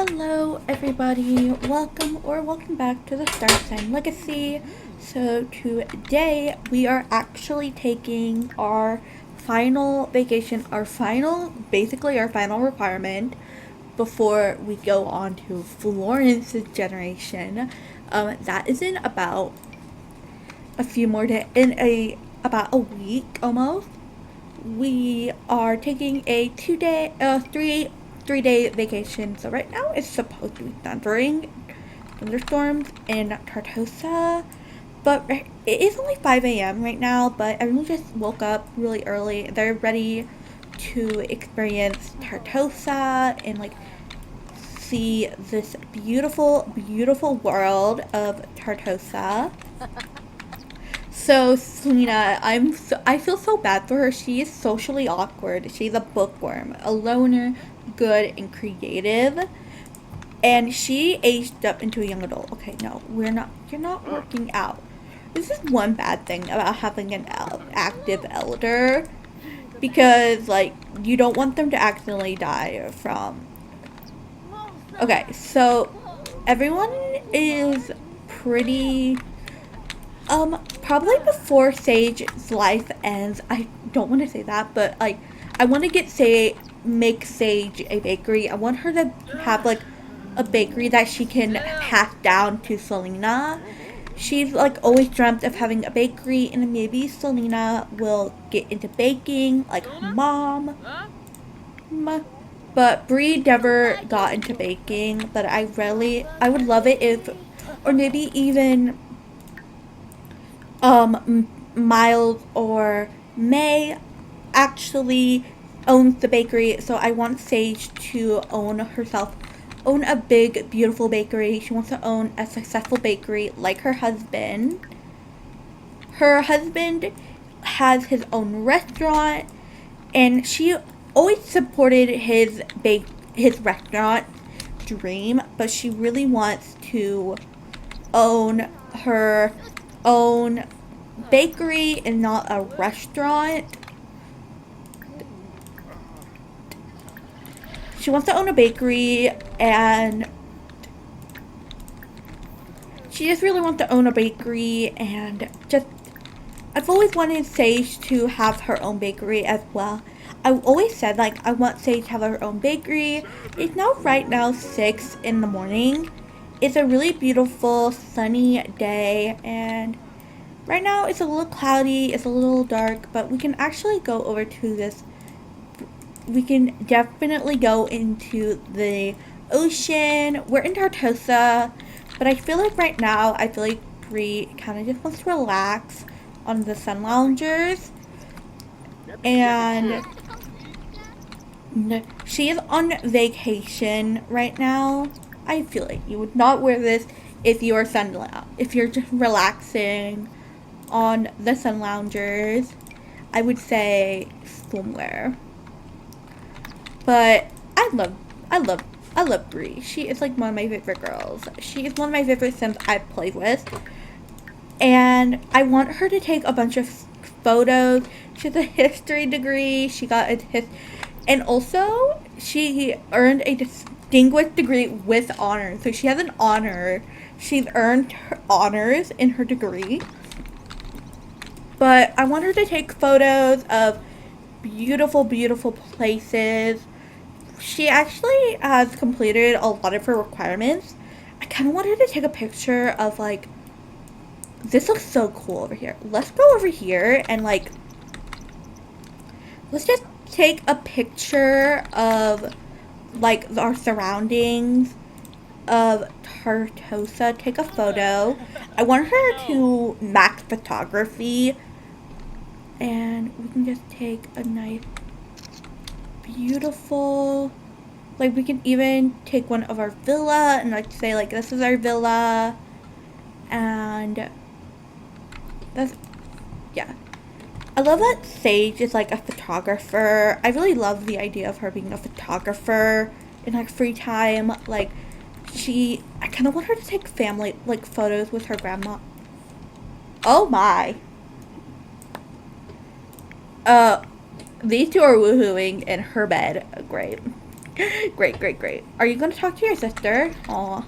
Hello everybody, welcome back to the starsign legacy. So today we are actually taking our final vacation, basically our final requirement before we go on to Florence's generation. That is in about a few more days, about a week almost. We are taking a 2 day, 3 day vacation. So right now it's supposed to be thunderstorms in Tartsosa, but it is only 5 a.m. right now. But everyone just woke up really early. They're ready to experience Tartsosa and see this beautiful, beautiful world of Tartsosa. So Selena, I feel so bad for her. She is socially awkward. She's a bookworm, a loner, good and creative, and she aged up into a young adult. Okay, no, we're not. You're not working out. This is one bad thing about having an active elder, because you don't want them to accidentally die from. Okay, so everyone is pretty. Probably before Sage's life ends. I don't want to say that, but I want to make Sage a bakery. I want her to have a bakery that she can pass down to Selena. She's always dreamt of having a bakery, and maybe Selena will get into baking like her mom. But Bree never got into baking. But I would love it if, or maybe even Miles or May actually owns the bakery. So I want Sage to own a big, beautiful bakery. She wants to own a successful bakery like her husband. Her husband has his own restaurant, and she always supported his restaurant dream, but she really wants to own her own bakery and not a restaurant. She wants to own a bakery, and she just really wants to own a bakery, and I've always wanted Sage to have her own bakery as well. I always said I want Sage to have her own bakery. It's right now 6 in the morning. It's a really beautiful sunny day, and right now it's a little cloudy, it's a little dark, but we can actually go over to this. We can definitely go into the ocean. We're in Tartsosa, but I feel right now, Bree kind of just wants to relax on the sun loungers, and she is on vacation right now. I feel like you would not wear this if you're if you're just relaxing on the sun loungers. I would say swimwear. But I love Bree. She is one of my favorite girls. She is one of my favorite Sims I've played with. And I want her to take a bunch of photos. She has a history degree. She got and also she earned a distinguished degree with honors. So she has an honor. She's earned her honors in her degree. But I want her to take photos of beautiful, beautiful places. She actually has completed a lot of her requirements. I kind of want her to take a picture of this looks so cool over here. Let's go over here and let's just take a picture of our surroundings of Tartsosa. Take a photo. I want her to max photography, and we can just take a nice, beautiful, we can even take one of our villa and say this is our villa, and that's, yeah. I love that Sage is a photographer. I really love the idea of her being a photographer in free time. I kind of want her to take family photos with her grandma. Oh my. These two are woohooing in her bed. Great. Great, great, great. Are you going to talk to your sister? Aw.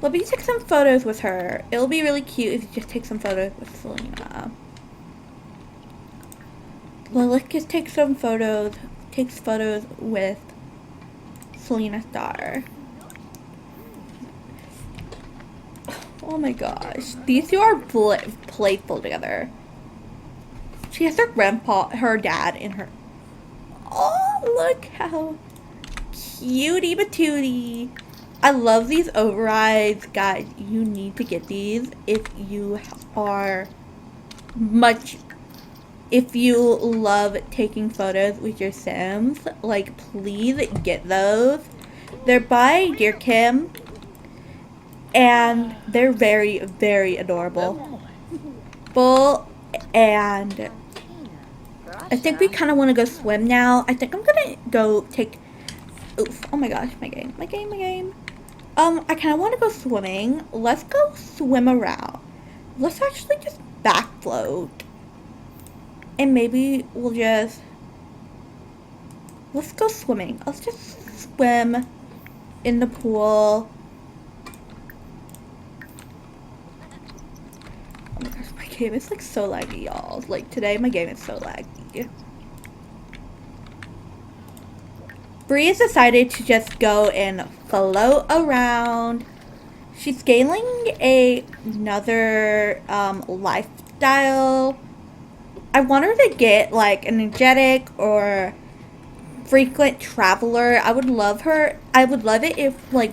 Let me take some photos with her. It'll be really cute if you just take some photos with Selena. Well, let's just take some photos. Takes photos with Selena's daughter. Oh my gosh. These two are playful together. She has her dad in her. Oh, look how cutie patootie. I love these overrides. Guys, you need to get these if you are if you love taking photos with your Sims. Like, please get those. They're by Dear Kim, and they're very, very adorable. And I think we kind of want to go swim now. I think I'm gonna go take. Oof! Oh my gosh, my game. I kind of want to go swimming. Let's go swim around. Let's actually just back float. And maybe we'll just... Let's go swimming. Let's just swim in the pool. Oh my gosh, my game is like so laggy, y'all. Like today, my game is so laggy. Bree has decided to just go and float around. She's scaling another lifestyle. I want her to get like an energetic or frequent traveler. I would love it if like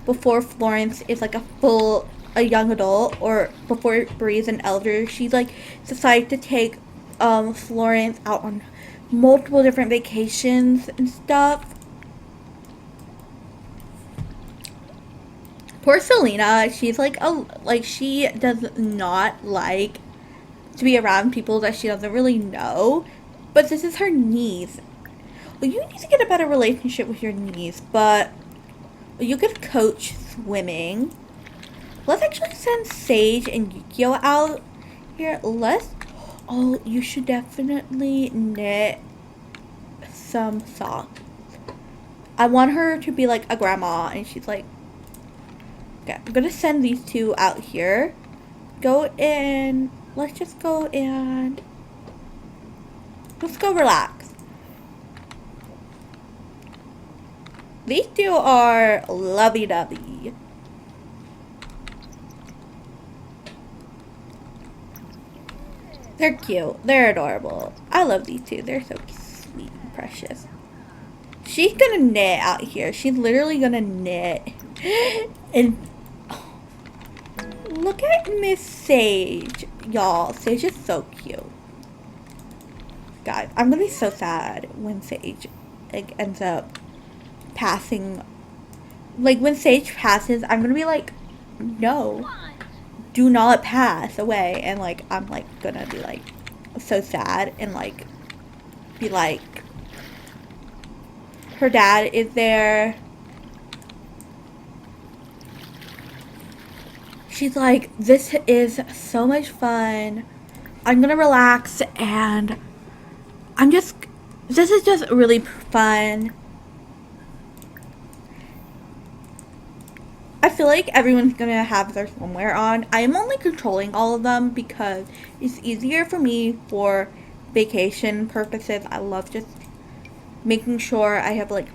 before Florence is like a young adult, or before Bree's an elder, she like decided to take Florence out on multiple different vacations and stuff. Poor Selena, she's like she does not like to be around people that she doesn't really know, but this is her niece. Well, you need to get a better relationship with your niece, but you could coach swimming. Let's actually send Sage and Yukio out here. Oh, you should definitely knit some socks. I want her to be like a grandma, and she's like, okay, I'm gonna send these two out here. Let's just go and let's go relax. These two are lovey-dovey. They're cute. They're adorable. I love these two. They're so sweet and precious. She's gonna knit out here. She's literally gonna knit. And look at Miss Sage. Y'all, Sage is so cute. Guys, I'm gonna be so sad when Sage ends up passing. Like, when Sage passes, I'm gonna be like, no, do not pass away. And like, I'm like gonna be like so sad and like be like, her dad is there. She's like, this is so much fun. I'm gonna relax, and this is just really fun. I feel like everyone's gonna have their swimwear on. I am only controlling all of them because it's easier for me for vacation purposes. I love just making sure I have like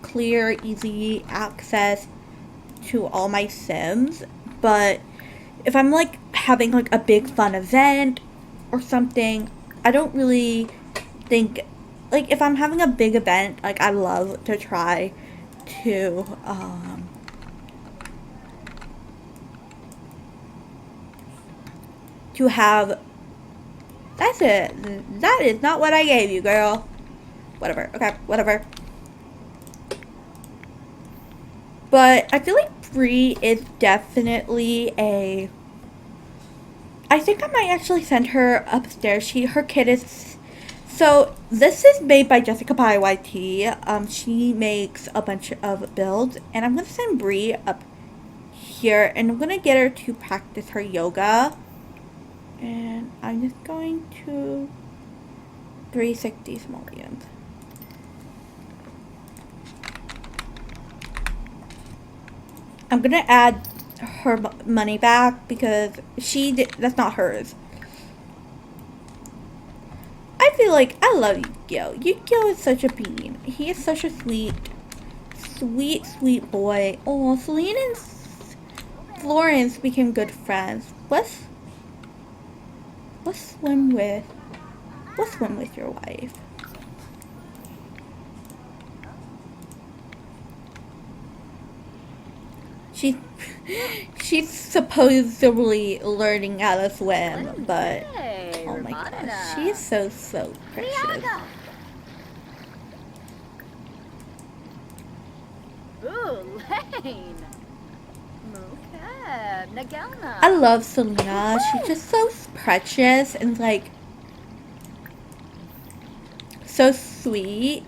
clear, easy access to all my Sims. But if I'm like having like a big fun event or something, I don't really think, like, if I'm having a big event, like, I love to try to have, that's it. That is not what I gave you, girl. Whatever. Okay, whatever. But I feel like Bree is definitely I think I might actually send her upstairs. Her kid is, so this is made by Jessica Pie YT. She makes a bunch of builds, and I'm gonna send Bree up here, and I'm gonna get her to practice her yoga. And I'm just going to 360 simoleons. I'm gonna add her money back because that's not hers. I feel like I love Yukio. Yukio is such a bean. He is such a sweet, sweet boy. Oh, Celine and Florence became good friends. Let's swim with your wife. She's supposedly learning how to swim, but oh my gosh, she is so precious. I love Selena. She's just so precious and like so sweet.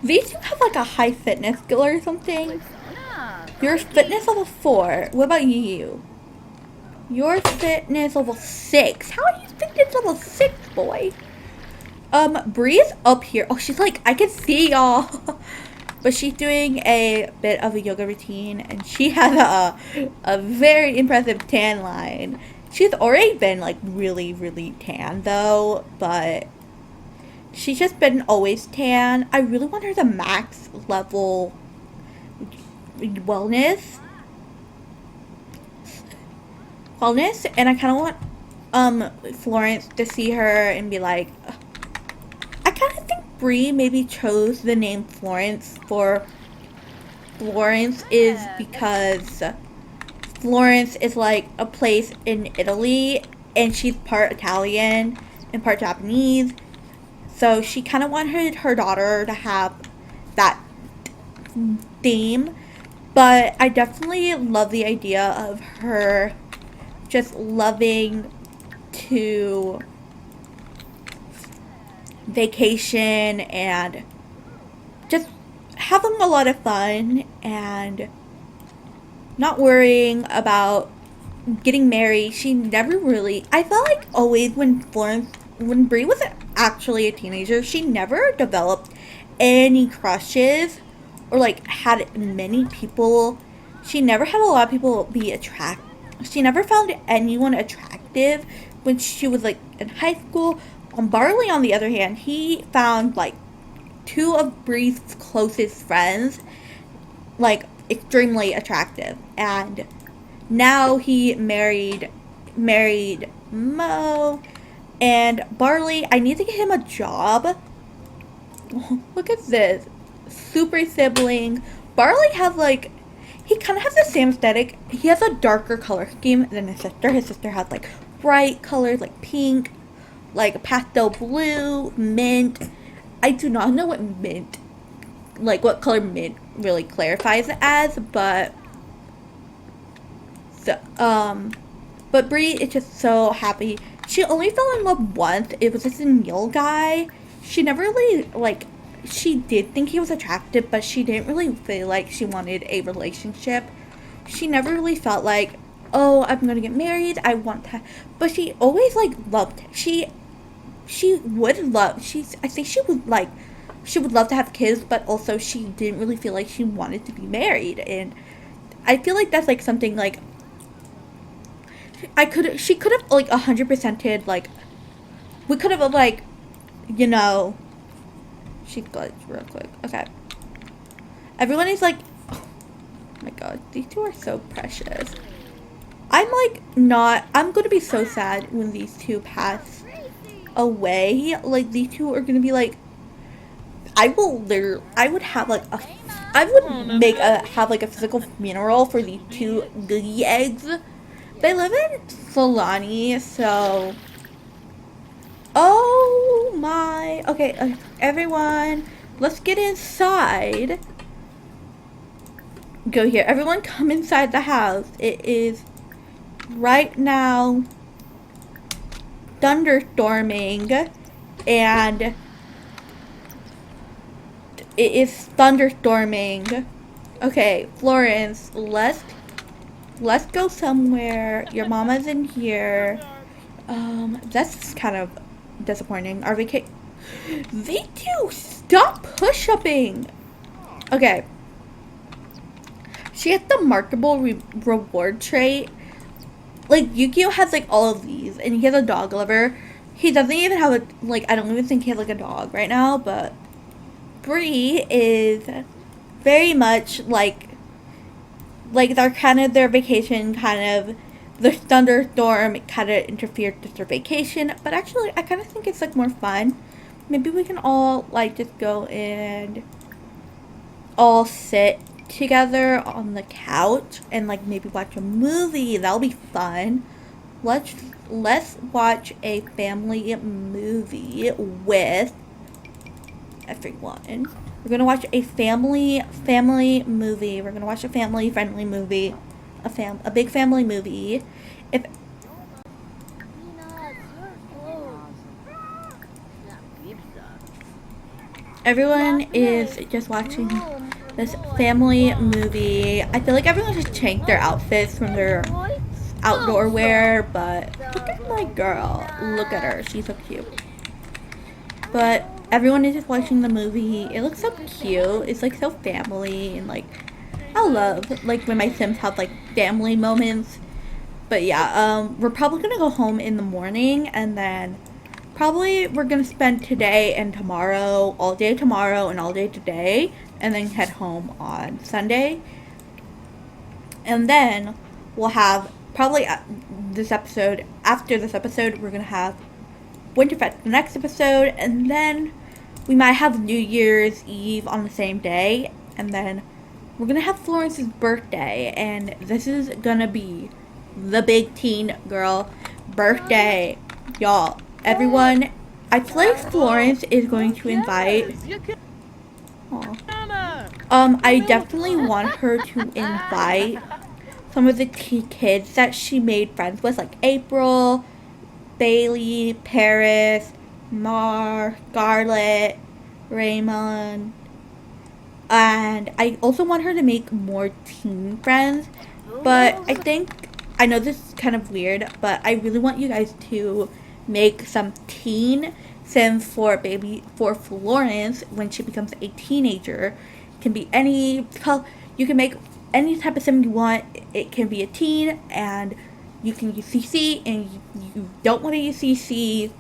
These two have like a high fitness skill or something. Your fitness level 4. What about you? Your fitness level 6. How are you fitness level 6, boy? Bree's up here. Oh, she's like, I can see y'all. But she's doing a bit of a yoga routine, and she has a very impressive tan line. She's already been like really tan though, but she's just been always tan. I really want her to max level wellness, and I kind of want Florence to see her and be like, I kind of think Bree maybe chose the name Florence for Florence is because Florence is like a place in Italy, and she's part Italian and part Japanese, so she kind of wanted her daughter to have that theme. But I definitely love the idea of her just loving to vacation and just having a lot of fun and not worrying about getting married. She never really, I felt like always when Brie was actually a teenager, she never developed any crushes or like had many people. She never had a lot of people be she never found anyone attractive when she was like in high school. Barley, on the other hand, he found like 2 of Bree's closest friends like extremely attractive, and now he married Mo. And Barley, I need to get him a job. Look at this. Super sibling. Barley has like, he kind of has the same aesthetic. He has a darker color scheme than his sister. His sister has like bright colors like pink, like pastel blue, mint. I do not know what color mint really clarifies it as, but but Bree is just so happy. She only fell in love once. It was this Neil guy. She never really like. She did think he was attractive, but she didn't really feel like she wanted a relationship. She never really felt like, oh, I'm gonna get married. I want to, but she always like loved. I think she would love to have kids, but also she didn't really feel like she wanted to be married. And I feel like that's like something like she could have like 100%ed, like we could have like, you know, she glitched real quick. Okay, everyone is like, oh my god, these two are so precious. I'm gonna be so sad when these two pass away. Like, these two are gonna be like, I would have like a physical funeral for these two goody eggs. They live in Solani, so oh my. Okay, everyone, let's get inside. Go here. Everyone come inside the house. It is right now thunderstorming, and it is thunderstorming. Okay, Florence, let's go somewhere. Your mama's in here. That's kind of disappointing. Our vacation. They do stop push-upping. Okay. She has the markable reward trait. Like, Yukio has, like, all of these, and he has a dog lover. He doesn't even have a, like, I don't even think he has, like, a dog right now, but Bree is very much, like, they're kind of their vacation, kind of, the thunderstorm kind of interfered with their vacation, but actually, I kind of think it's, like, more fun. Maybe we can all, like, just go and all sit together on the couch and like maybe watch a movie. That'll be fun. Let's watch a family movie with everyone. We're gonna watch a family movie. We're gonna watch a family friendly movie, a big family movie. If everyone is just watching this family movie, I feel like everyone just changed their outfits from their outdoor wear, but look at my girl. Look at her. She's so cute. But everyone is just watching the movie. It looks so cute. It's like so family, and like I love like when my Sims have like family moments. But yeah, we're probably gonna go home in the morning, and then probably we're gonna spend today and tomorrow, all day tomorrow and all day today, and then head home on Sunday. And then we'll have probably this episode, after this episode, we're gonna have Winterfest the next episode, and then we might have New Year's Eve on the same day, and then we're gonna have Florence's birthday, and this is gonna be the big teen girl birthday, y'all. Everyone, I feel like Florence is going to invite. I definitely want her to invite some of the kids that she made friends with, like April, Bailey, Paris, Mar, Scarlett, Raymond, and I also want her to make more teen friends. But I know this is kind of weird, but I really want you guys to make some teen Sims for Florence when she becomes a teenager. It can be any color. You can make any type of sim you want. It can be a teen, and you can use CC, and you don't want to use CC,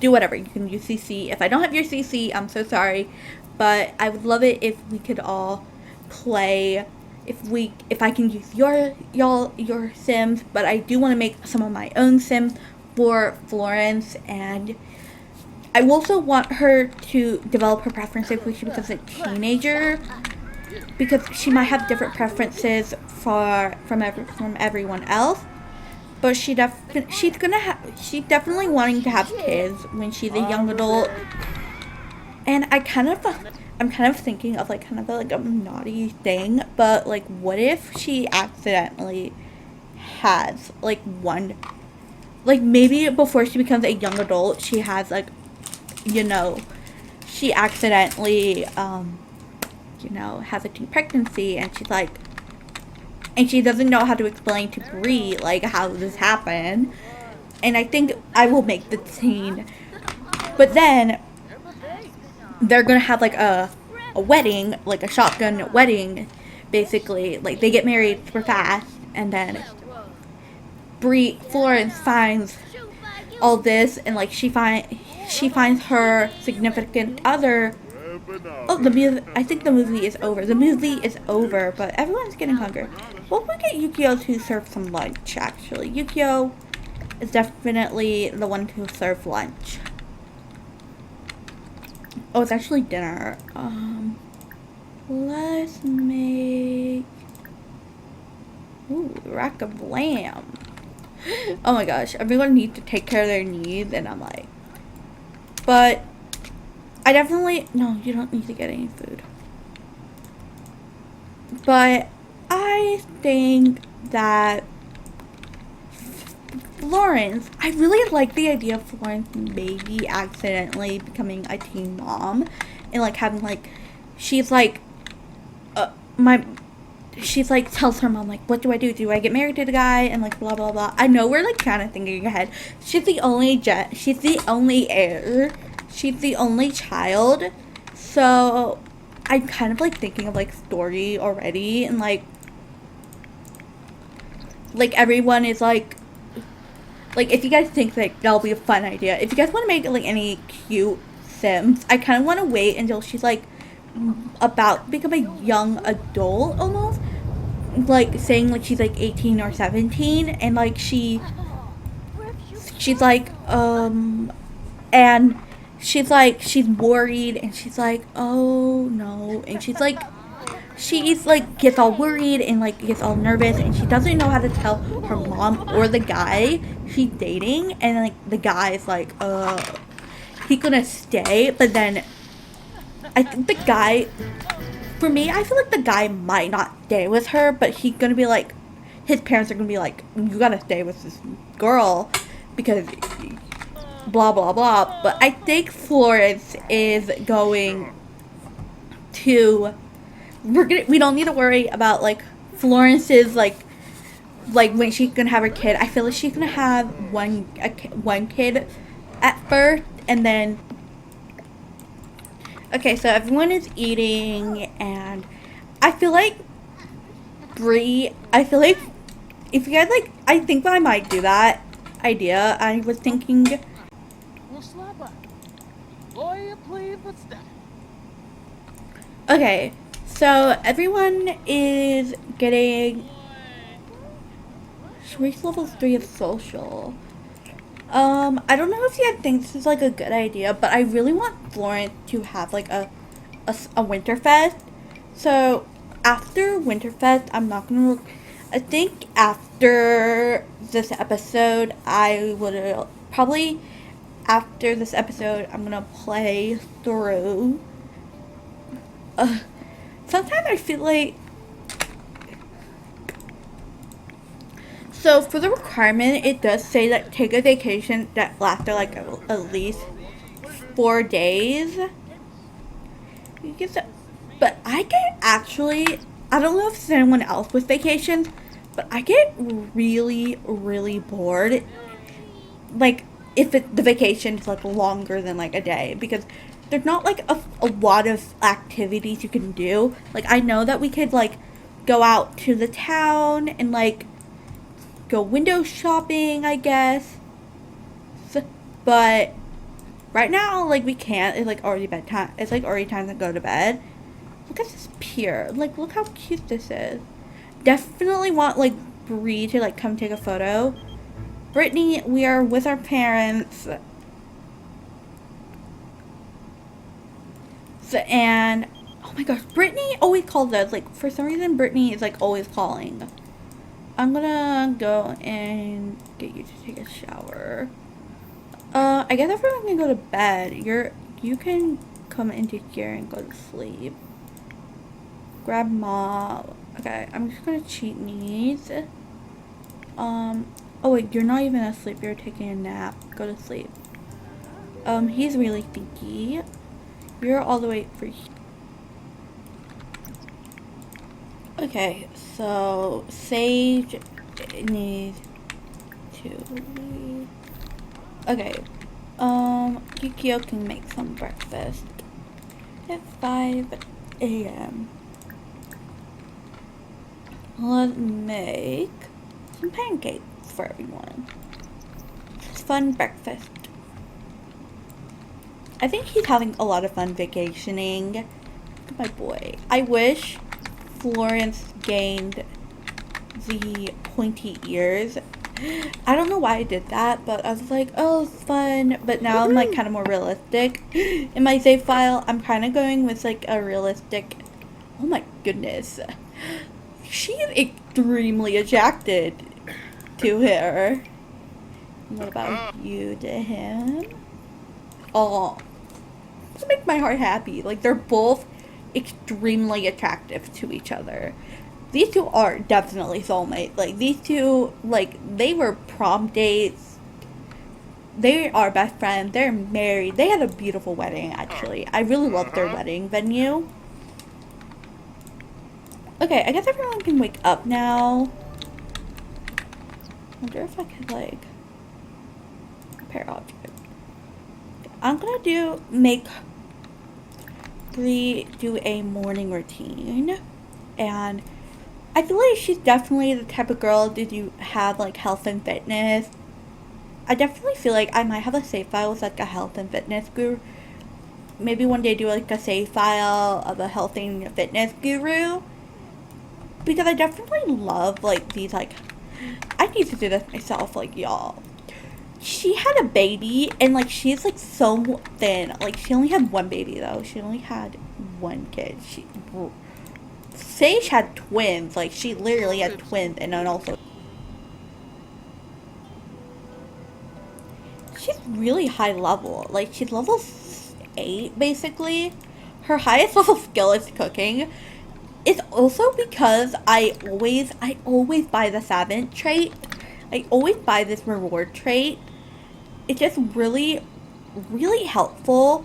do whatever. You can use CC. If I don't have your CC, I'm so sorry, but I would love it if we could all play. If I can use your Sims, but I do want to make some of my own Sims for Florence, and I also want her to develop her preferences when she becomes a teenager, because she might have different preferences from everyone else. But she's definitely wanting to have kids when she's a young adult, and I'm kind of thinking of like kind of like a naughty thing, but like what if she accidentally has like one, like maybe before she becomes a young adult, she has like, she accidentally has a teen pregnancy, and she's like, and she doesn't know how to explain to Bree like how this happened, and I think I will make the teen, but then they're gonna have like a wedding, like a shotgun wedding, basically. Like they get married super fast, and then Florence finds all this, and like she finds her significant other. Oh, I think the movie is over. The movie is over, but everyone's getting hungry. We'll get Yukio to serve some lunch, actually. Yukio is definitely the one to serve lunch. Oh, it's actually dinner. Let's make... Ooh, rack of lamb. Oh my gosh, everyone needs to take care of their needs, and I'm like... But... I definitely... No, you don't need to get any food. But I think that Florence... I really like the idea of Florence maybe accidentally becoming a teen mom. And like having like... She's like... She's like tells her mom like, what do? Do I get married to the guy? And like blah blah blah. I know we're like kind of thinking ahead. She's the only heir. She's the only child, so I'm kind of like thinking of like story already, and like everyone is like if you guys think like that'll be a fun idea, if you guys want to make like any cute Sims, I kind of want to wait until she's like about to become a young adult almost, like saying like she's like 18 or 17, and like she's like and she's worried, and she's like, oh no, and she's like gets all worried and like gets all nervous, and she doesn't know how to tell her mom or the guy she's dating, and like the guy is like he's gonna stay, but then I think the guy, for me, I feel like the guy might not stay with her, but he's gonna be like, his parents are gonna be like, you gotta stay with this girl because blah blah blah. But I think Florence is going to, we don't need to worry about like Florence's like when she's gonna have her kid. I feel like she's gonna have one kid at first, and then okay, so everyone is eating, and I feel like I feel like if you guys like, I think I might do that idea. I was thinking, okay, so everyone is getting, she reached level 3 of social. I don't know if you guys think this is like a good idea, but I really want Florence to have like a Winterfest. So after Winterfest, I'm not gonna, I think after this episode, I would probably, after this episode, I'm gonna play through. Sometimes I feel like, so for the requirement, it does say that take a vacation that lasted like at least 4 days. But I get actually, I don't know if it's anyone else with vacations, but I get really, really bored. Like if the vacation is like longer than like a day, because there's not like a lot of activities you can do. Like I know that we could like go out to the town and like go window shopping, I guess. But right now, like we can't. It's like already bedtime. It's like already time to go to bed. Look at this pier. Like look how cute this is. Definitely want like Bree to like come take a photo. Brittany, we are with our parents. So, and oh my gosh, Brittany always calls us. Like for some reason, Brittany is like always calling. I'm gonna go and get you to take a shower. I guess everyone can go to bed. You can come into here and go to sleep. Grab mom. Okay, I'm just gonna cheat needs. Oh wait, you're not even asleep. You're taking a nap. Go to sleep. He's really thinky. You're all the way for. Okay, so Sage needs to leave. Okay, Yukio can make some breakfast at 5 a.m. Let's make some pancakes for everyone. It's fun breakfast. I think he's having a lot of fun vacationing. Look at my boy. I wish Florence gained the pointy ears. I don't know why I did that, but I was like, oh, it's fun. But now I'm like kind of more realistic. In my save file, I'm kind of going with like a realistic. Oh my goodness. She is extremely attracted to her. What about you to him? Oh, this makes my heart happy. Like they're both extremely attractive to each other. These two are definitely soulmates. Like these two, like they were prom dates. They are best friends. They're married. They had a beautiful wedding actually. I really loved their wedding venue. Okay, I guess everyone can wake up now. I wonder if I could like compare objects. I'm gonna make Bree do a morning routine, and I feel like she's definitely the type of girl to do have like health and fitness. I definitely feel like I might have a save file with like a health and fitness guru. Maybe one day do like a save file of a health and fitness guru, because I definitely love like these like. I need to do this myself, like y'all. She had a baby and like she's like so thin. Like she only had one baby though. She only had one kid. Sage had twins. Like she literally had twins, and then also she's really high level. Like she's level 8 basically. Her highest level skill is cooking. It's also because I always buy the savant trait. I always buy this reward trait. It's just really, really helpful.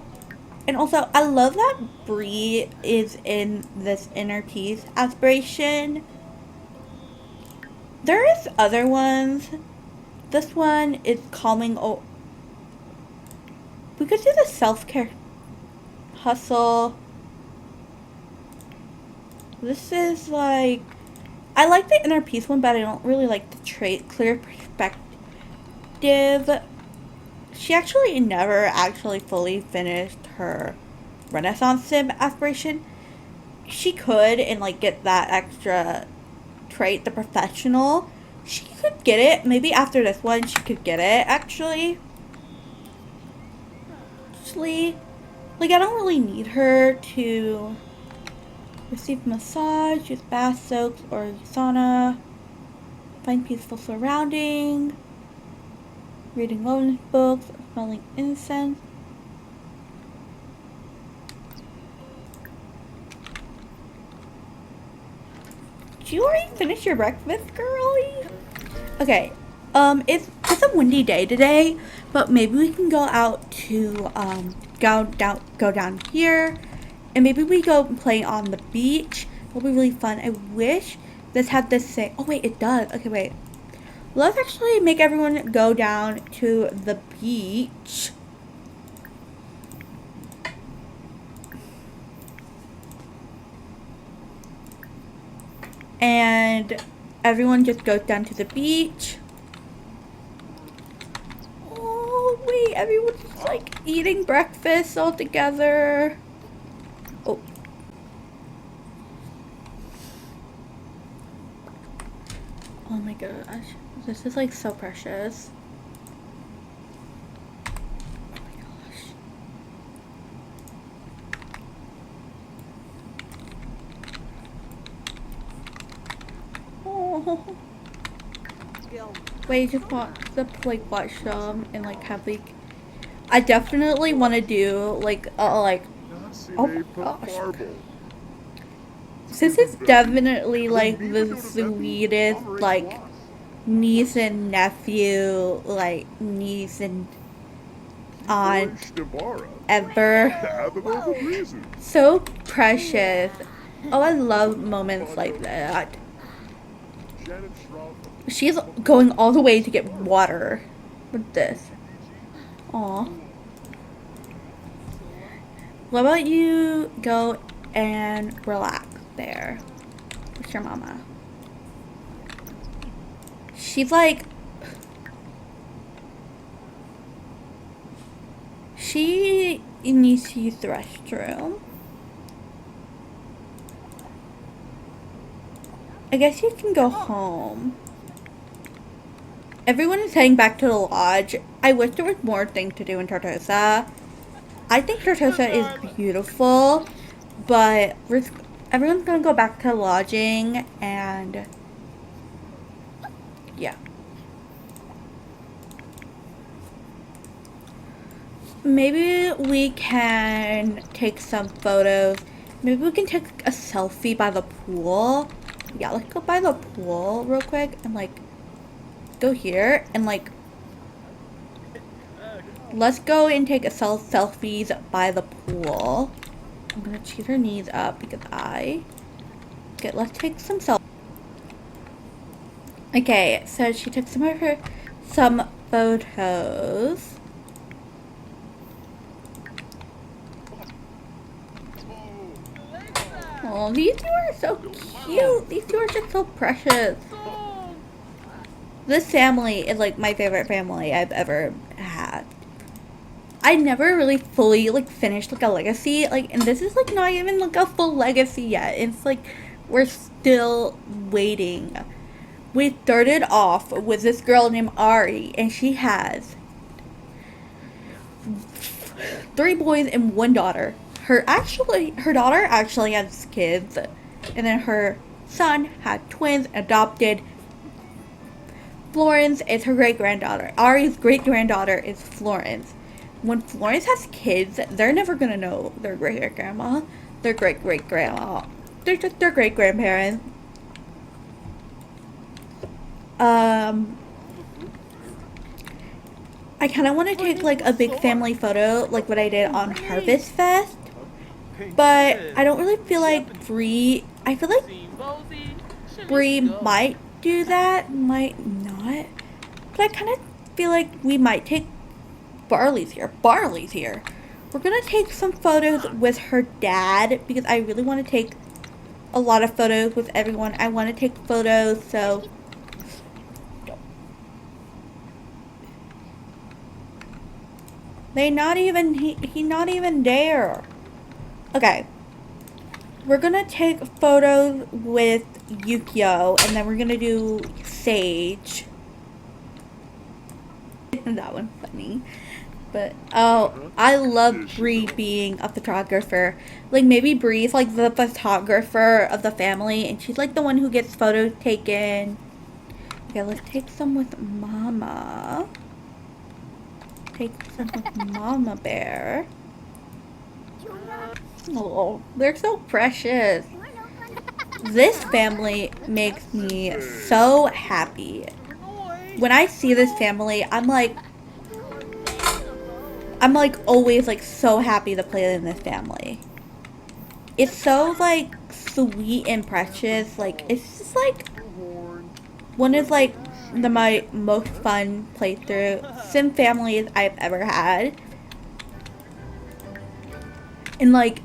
And also, I love that Bree is in this inner peace aspiration. There is other ones. This one is calming. Oh, we could do the self-care hustle. This is like, I like the inner peace one, but I don't really like the trait clear perspective. She actually never actually fully finished her Renaissance sim aspiration. She could and like get that extra trait, the professional. She could get it. Maybe after this one she could get it actually. Like I don't really need her to receive massage, use bath soaks or sauna, find peaceful surrounding, reading wellness books, or smelling incense. Did you already finish your breakfast, girlie? Okay, it's a windy day today, but maybe we can go out to go down here, and maybe we go play on the beach. It'll be really fun. I wish this had this thing. Oh wait, it does. Okay, wait. Let's actually make everyone go down to the beach. And everyone just goes down to the beach. Oh wait, everyone's just like eating breakfast all together. Oh. Oh my gosh. This is like so precious. Oh my gosh. Oh. Wait, just want to like watch them and like have like. I definitely want to do like oh my gosh. This is definitely like the sweetest like niece and nephew, like niece and aunt ever. So precious. Oh, I love moments like that. She's going all the way to get water with this. Aw. What about you go and relax there with your mama? She's like, she needs to use the restroom. I guess you can go home. Everyone is heading back to the lodge. I wish there was more things to do in Tartsosa. I think Tartsosa is beautiful, but everyone's gonna go back to lodging, and yeah. Maybe we can take some photos. Maybe we can take a selfie by the pool. Yeah, let's go by the pool real quick and like go here and like let's go and take a selfies by the pool. I'm gonna cheat her knees up because okay, let's take some selfies. Okay, so she took some photos. Oh, these two are so cute. These two are just so precious. This family is like my favorite family I've ever had. I never really fully like finished like a legacy, like, and this is like not even like a full legacy yet. It's like we're still waiting. We started off with this girl named Ari, and she has 3 boys and 1 daughter. Her daughter actually has kids, and then her son had twins, adopted. Florence is her great granddaughter. Ari's great granddaughter is Florence. When Florence has kids, they're never gonna know their great grandma, their great great grandma. They're just their great grandparents. I kind of want to take like a big family photo, like what I did on Harvest Fest, but I don't really feel like Bree. I feel like Bree might do that, might not. But I kind of feel like we might take Barley's here. Barley's here. We're gonna take some photos with her dad because I really want to take a lot of photos with everyone. I want to take photos, so he not even there. Okay. We're gonna take photos with Yukio, and then we're gonna do Sage. That one's funny. But, oh, I love Bree being a photographer. Like, maybe Bree's, like, the photographer of the family, and she's, like, the one who gets photos taken. Okay, let's take some with Mama. Take some with Mama Bear. Oh, they're so precious. This family makes me so happy. When I see this family, I'm like always like so happy to play in this family. It's so like sweet and precious. Like it's just like one of like my most fun playthrough sim families I've ever had. And like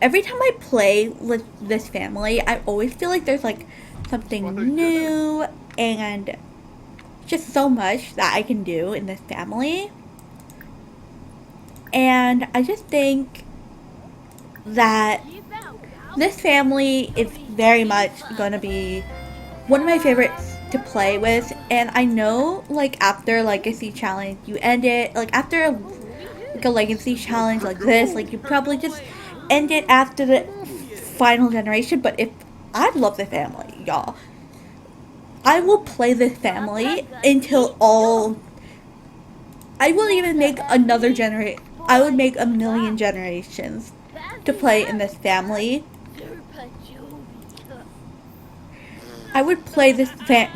every time I play with this family, I always feel like there's like something new and just so much that I can do in this family. And I just think that this family is very much going to be one of my favorites to play with. And I know like after Legacy Challenge, you end it, like after like a Legacy Challenge like this, like you probably just end it after the final generation. But if I love the family, y'all, I will play this family until all. I will even make another generation. I would make 1,000,000 generations to play in this family. I would play this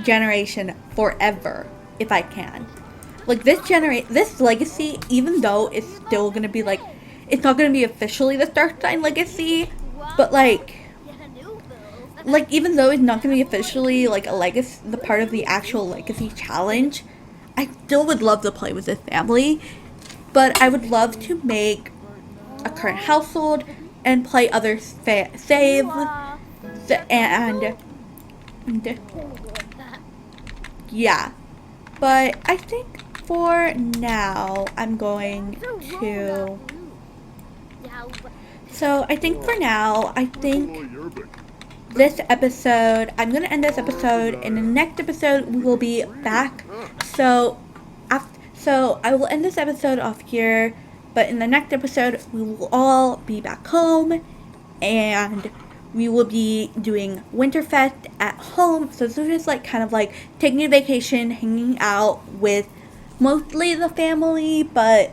generation forever if I can. Like this legacy, even though it's still gonna be like, it's not gonna be officially the starsign legacy, but like even though it's not gonna be officially like a legacy, the part of the actual legacy challenge, I still would love to play with this family. But I would love to make a current household and play other saves and yeah. But I think for now I'm going to. So I think for now, this episode, I'm going to end this episode. In the next episode, we will be back. So I will end this episode off here, but in the next episode, we will all be back home, and we will be doing Winterfest at home. So this is just like kind of like taking a vacation, hanging out with mostly the family, but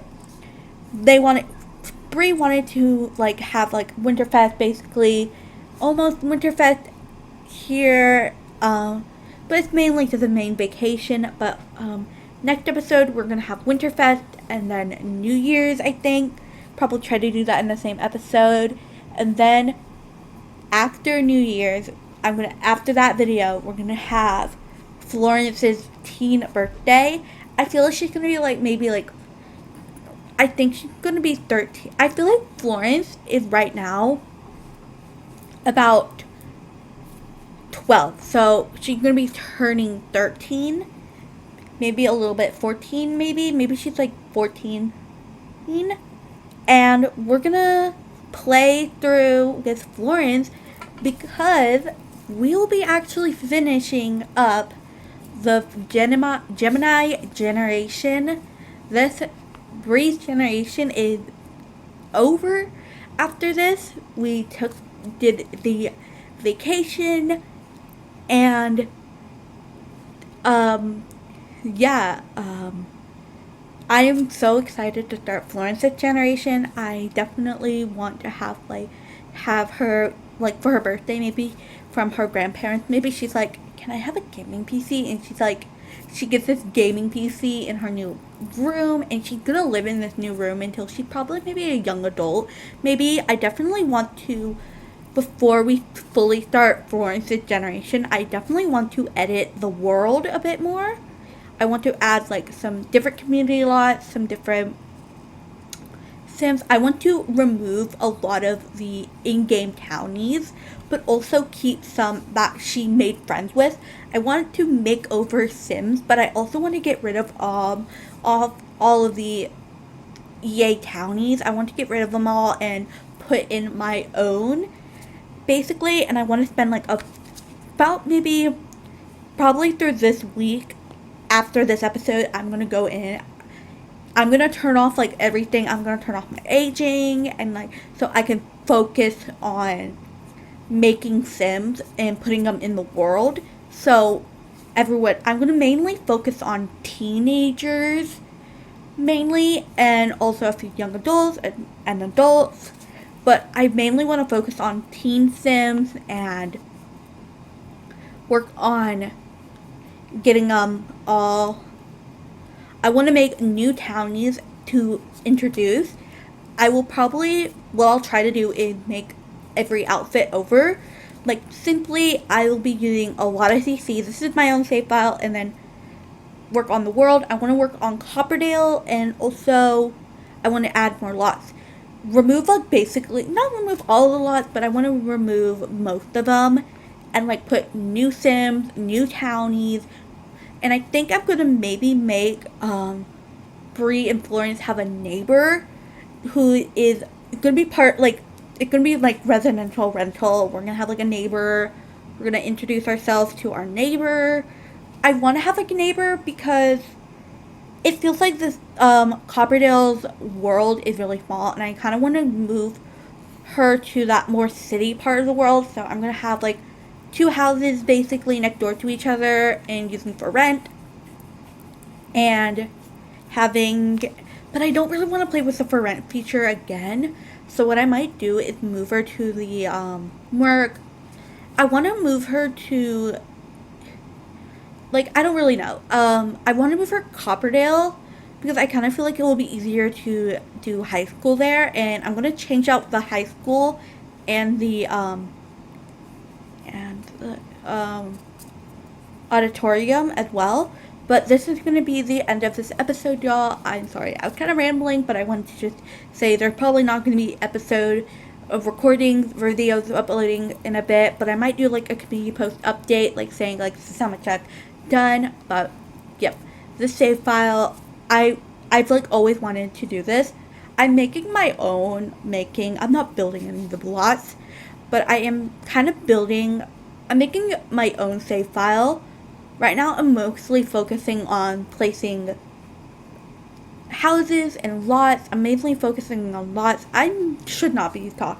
Bree wanted to like have like Winterfest, basically, almost Winterfest here, but it's mainly to the main vacation, but next episode, we're going to have Winterfest and then New Year's, I think. Probably try to do that in the same episode. And then after New Year's, after that video, we're going to have Florence's teen birthday. I feel like she's going to be like, maybe like, I think she's going to be 13. I feel like Florence is right now about 12. So she's gonna be turning 13, maybe a little bit 14, maybe she's like 14. And we're gonna play through with Florence because we'll be actually finishing up the Gemini generation. This Breeze generation is over. After this, we did the vacation, and yeah, I am so excited to start Florence's generation. I definitely want to have her like for her birthday, maybe from her grandparents. Maybe she's like, "Can I have a gaming PC?" And she's like, she gets this gaming PC in her new room, and she's gonna live in this new room until she's probably maybe a young adult. Maybe I definitely want to, before we fully start Florence's generation, I definitely want to edit the world a bit more. I want to add like some different community lots, some different Sims. I want to remove a lot of the in-game townies, but also keep some that she made friends with. I want to make over Sims, but I also want to get rid of all of the EA townies. I want to get rid of them all and put in my own, basically. And I want to spend like about maybe probably through this week. After this episode, I'm gonna go in. I'm gonna turn off like everything. I'm gonna turn off my aging and like so I can focus on making Sims and putting them in the world. So everyone, I'm gonna mainly focus on teenagers mainly, and also a few young adults and adults. But I mainly want to focus on teen Sims and work on getting all. I want to make new townies to introduce. I will probably, what I'll try to do is make every outfit over. Like, simply, I will be using a lot of CC. This is my own save file, and then work on the world. I want to work on Copperdale, and also I want to add more lots. Remove, like, basically, not remove all the lots, but I want to remove most of them, and, like, put new Sims, new townies, and I think I'm going to maybe make, Bree and Florence have a neighbor who is going to be part, like, it's going to be, like, residential rental. We're going to have, like, a neighbor. We're going to introduce ourselves to our neighbor. I want to have, like, a neighbor because it feels like this, Copperdale's world is really small, and I kind of want to move her to that more city part of the world. So I'm going to have, like, 2 houses basically next door to each other and use them for rent. And having, but I don't really want to play with the for rent feature again. So what I might do is move her to the, more, I want to move her to, like, I don't really know. I want to move her Copperdale because I kind of feel like it will be easier to do high school there. And I'm going to change out the high school and the, auditorium as well. But this is going to be the end of this episode, y'all. I'm sorry, I was kind of rambling, but I wanted to just say there's probably not going to be episode of recording videos uploading in a bit, but I might do like a community post update, like saying like this is how much I've done. But yep, this save file, I've like always wanted to do this. I'm making my own I'm not building any of the blocks, but I am kind of I'm making my own save file. Right now I'm mostly focusing on placing houses and lots. I'm mainly focusing on lots. I should not be talking.